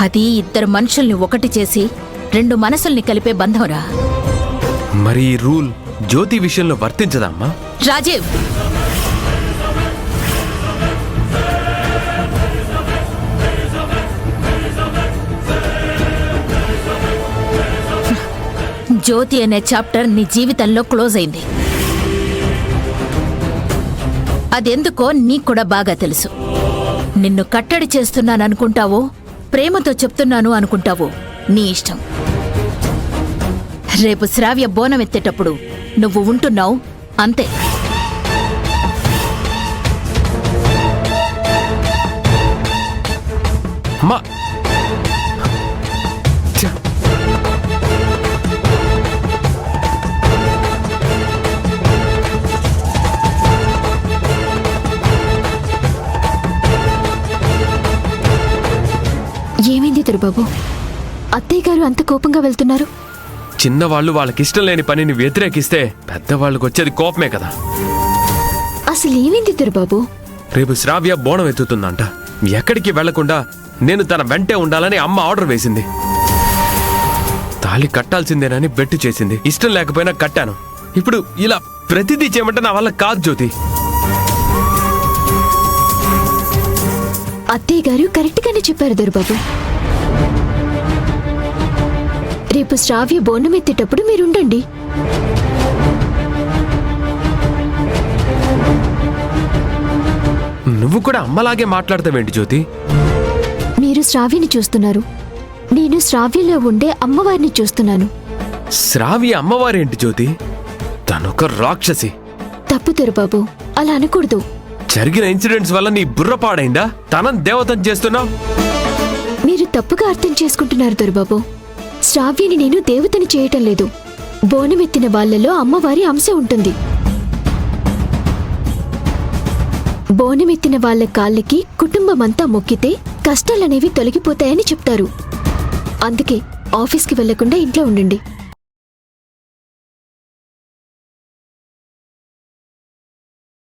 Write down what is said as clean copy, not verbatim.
అది ఇద్దరు మనుషుల్ని ఒకటి చేసి రెండు మనసుల్ని కలిపే బంధంరా. మరి ఈ రూల్ జ్యోతి విషయంలో వర్తించదమ్మా? రాజీవ్, జ్యోతి అనే చాప్టర్ నీ జీవితంలో క్లోజ్ అయింది. అదెందుకో నీకు కూడా బాగా తెలుసు. నిన్ను కట్టడి చేస్తున్నాననుకుంటావో ప్రేమతో చెప్తున్నాను అనుకుంటావో నీ ఇష్టం. రేపు శ్రావ్య బోనం ఎత్తేటప్పుడు నువ్వు ఉంటున్నావు అంతే. అమ్మా, ఏమైంది దొరబాబు? అత్తయ్య గారు అంత కోపంగా వెళ్తున్నారు. చిన్నవాళ్ళు వాళ్ళకిష్టం లేని పనిని వ్యతిరేకిస్తే పెద్దవాళ్ళకి వచ్చేది కోపమే కదా. అసలు ఏమైంది దొరబాబు? రేపు శ్రావ్య బోనం ఎత్తుతుందంట. ఎక్కడికి వెళ్లకుండా నేను తన వెంటే ఉండాలని అమ్మ ఆర్డర్ వేసింది. తాళి కట్టాల్సిందేనని బెట్టు చేసింది. ఇష్టం లేకపోయినా కట్టాను. ఇప్పుడు ఇలా ప్రతిదీ చేయమంటే నా వల్ల కాదు జ్యోతి. అత్తయ్య గారు కరెక్ట్ గానే చెప్పారు దొరబాబు. రేపు శ్రావ్య బోనం ఎత్తేటప్పుడు మీరుండండి. నువ్వు కూడా అమ్మలాగే మాట్లాడతావేంటి జ్యోతి? మీరు శ్రావ్యని చూస్తున్నారు, నేను శ్రావ్యలో ఉండే అమ్మవారిని చూస్తున్నాను. శ్రావ్య అమ్మవారేంటి జ్యోతి? తనొక రాక్షసి. తప్పు దొరబాబు, అలా అనకూడదు. జరిగిన ఇన్సిడెంట్స్ వల్ల నీ బుర్ర పాడైందా? తనని దేవతను చేస్తున్నావు. మీరు తప్పుగా అర్థం చేసుకుంటున్నారు దొరబాబు. శ్రావ్యని నేను దేవతని చేయటం లేదు. బోనమెత్తిన వాళ్లలో అమ్మవారి అంశ ఉంటుంది. బోనమెత్తిన వాళ్ల కాళ్ళకి కుటుంబమంతా మొక్కితే కష్టాలనేవి తొలగిపోతాయని చెప్తారు. అందుకే ఆఫీస్కి వెళ్లకుండా ఇంట్లో ఉండండి.